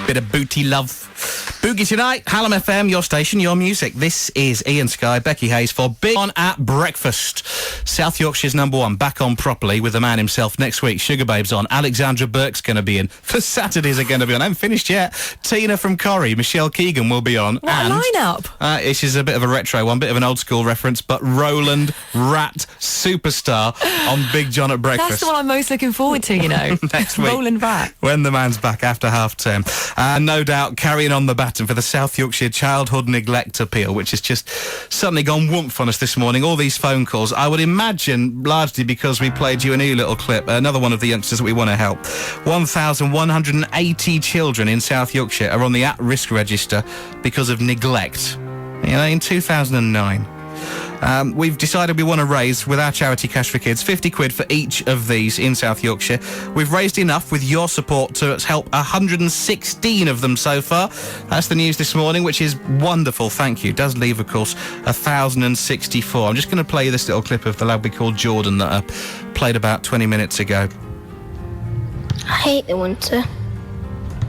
Bit of booty love. Boogie tonight, Hallam FM, your station, your music. This is Ian Sky, Becky Hayes for Big On at Breakfast. South Yorkshire's #1, back on properly with the man himself next week. Sugar Babe's on. Alexandra Burke's going to be in. The Saturdays are going to be on. I haven't finished yet. Tina from Corrie, Michelle Keegan will be on. What a lineup. This is a bit of a retro one, bit of an old school reference, but Roland Rat Superstar on Big John at Breakfast. That's the one I'm most looking forward to, you know. Next week. Roland Rat. When the man's back after half term. No doubt carrying on the baton for the South Yorkshire Childhood Neglect Appeal, which has just suddenly gone whoomp on us this morning. All these phone calls, I would imagine largely because we played you a new little clip, another one of the youngsters that we want to help. 1,180 children in South Yorkshire are on the at-risk register because of neglect. You know, in 2009. We've decided we want to raise, with our charity Cash for Kids, 50 quid for each of these in South Yorkshire. We've raised enough with your support to help 116 of them so far. That's the news this morning, which is wonderful, thank you. Does leave, of course, 1,064. I'm just going to play you this little clip of the lad we called Jordan that I played about 20 minutes ago. I hate the winter.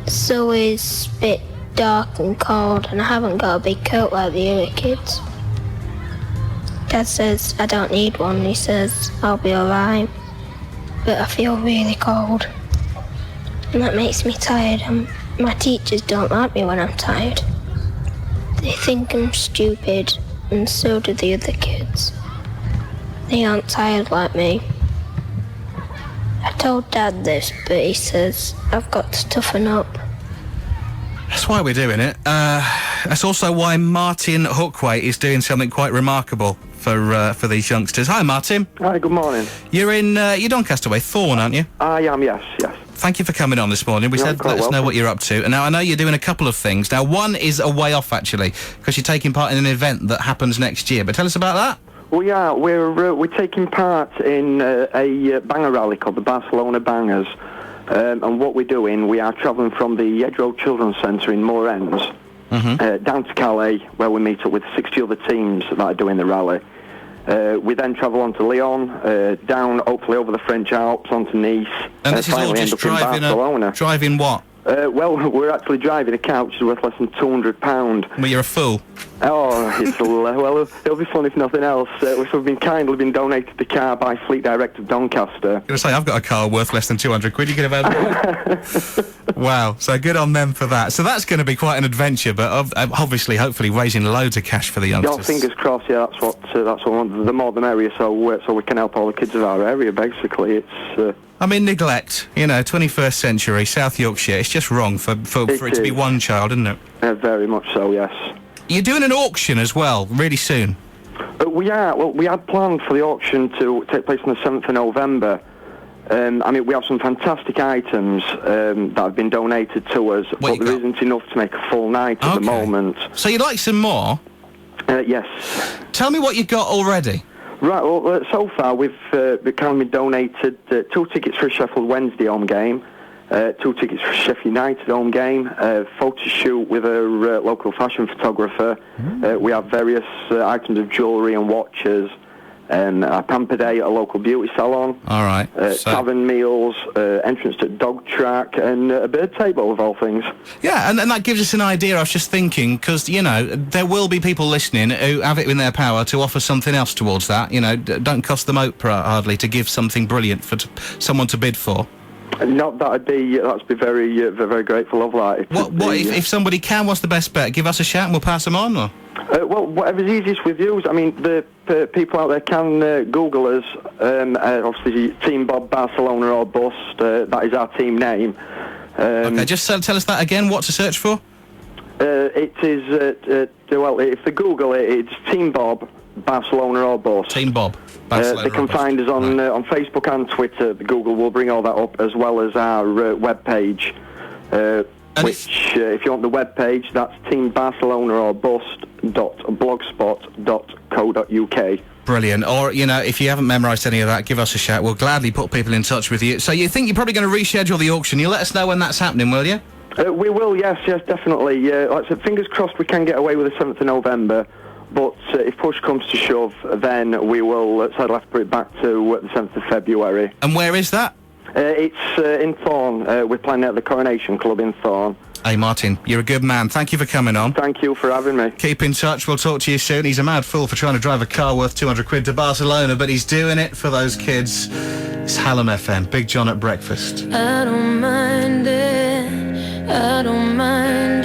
It's always a bit dark and cold, and I haven't got a big coat like the other kids. Dad says I don't need one. He says I'll be alright, but I feel really cold, and that makes me tired, and my teachers don't like me when I'm tired. They think I'm stupid, and so do the other kids. They aren't tired like me. I told Dad this, but he says I've got to toughen up. That's why we're doing it. That's also why Martin Hookway is doing something quite remarkable for these youngsters. Hi, Martin. Hi, good morning. You're in you're Doncaster way, Thorn, aren't you? I am, yes. Thank you for coming on this morning. We said let us know what you're up to. And now I know you're doing a couple of things. Now, one is a way off, actually, because you're taking part in an event that happens next year. But tell us about that. We are. We're taking part in a banger rally called the Barcelona Bangers. And what we're doing, we are travelling from the Edgeroad Children's Centre in Moor Ends down to Calais, where we meet up with 60 other teams that are doing the rally. We then travel on to Lyon, down hopefully over the French Alps, onto Nice, and this is all just driving what? Well, we're actually driving a car which is worth less than £200. Well, you're a fool. Oh, well, it'll be fun if nothing else. We've been donated the car by Fleet Direct of Doncaster. I'm going to say, I've got a car worth less than 200 quid. You could have had Wow, so good on them for that. So that's going to be quite an adventure, but obviously, hopefully, raising loads of cash for the youngsters. Yeah, fingers crossed, yeah, that's what we want. The more the merrier, so we can help all the kids of our area, basically. It's... I mean, neglect, 21st century, South Yorkshire, it's just wrong for it to be one child, isn't it? Very much so, yes. You're doing an auction as well, really soon. We are. Well, we had planned for the auction to take place on the 7th of November. We have some fantastic items that have been donated to us, but there isn't enough to make a full night at the moment. So you'd like some more? Yes. Tell me what you got already. Right, well, so far we've kindly donated 2 tickets for a Sheffield Wednesday home game, 2 tickets for a Sheffield United home game, a photo shoot with a local fashion photographer. We have various items of jewellery and watches, a pamper day at a local beauty salon. All right. Tavern meals, entrance to dog track, and a bird table of all things. Yeah, and that gives us an idea. I was just thinking, because, there will be people listening who have it in their power to offer something else towards that. Don't cost them Oprah hardly to give something brilliant for someone to bid for. No, that'd be very, very grateful of that. If somebody can, what's the best bet? Give us a shout and we'll pass them on, or? Well, whatever's easiest with you. I mean, the people out there can Google us. Obviously, Team Bob Barcelona or Bust. That is our team name. Okay, just tell us that again. What to search for? It is. If they Google it, it's Team Bob Barcelona or Bust. Team Bob. Barcelona they can find us on Facebook and Twitter. Google will bring all that up, as well as our webpage. If you want the webpage, that's teambarcelonaorbust.blogspot.co.uk. Brilliant. Or, if you haven't memorised any of that, give us a shout. We'll gladly put people in touch with you. So you think you're probably going to reschedule the auction? You'll let us know when that's happening, will you? We will, yes, definitely. Like I said, fingers crossed we can get away with the 7th of November. But if push comes to shove, then we will, so I'll have to put it back to the 7th of February. And where is that? It's in Thorn. We're playing at the Coronation Club in Thorn. Hey, Martin, you're a good man. Thank you for coming on. Thank you for having me. Keep in touch. We'll talk to you soon. He's a mad fool for trying to drive a car worth 200 quid to Barcelona, but he's doing it for those kids. It's Hallam FM. Big John at breakfast. I don't mind it. I don't mind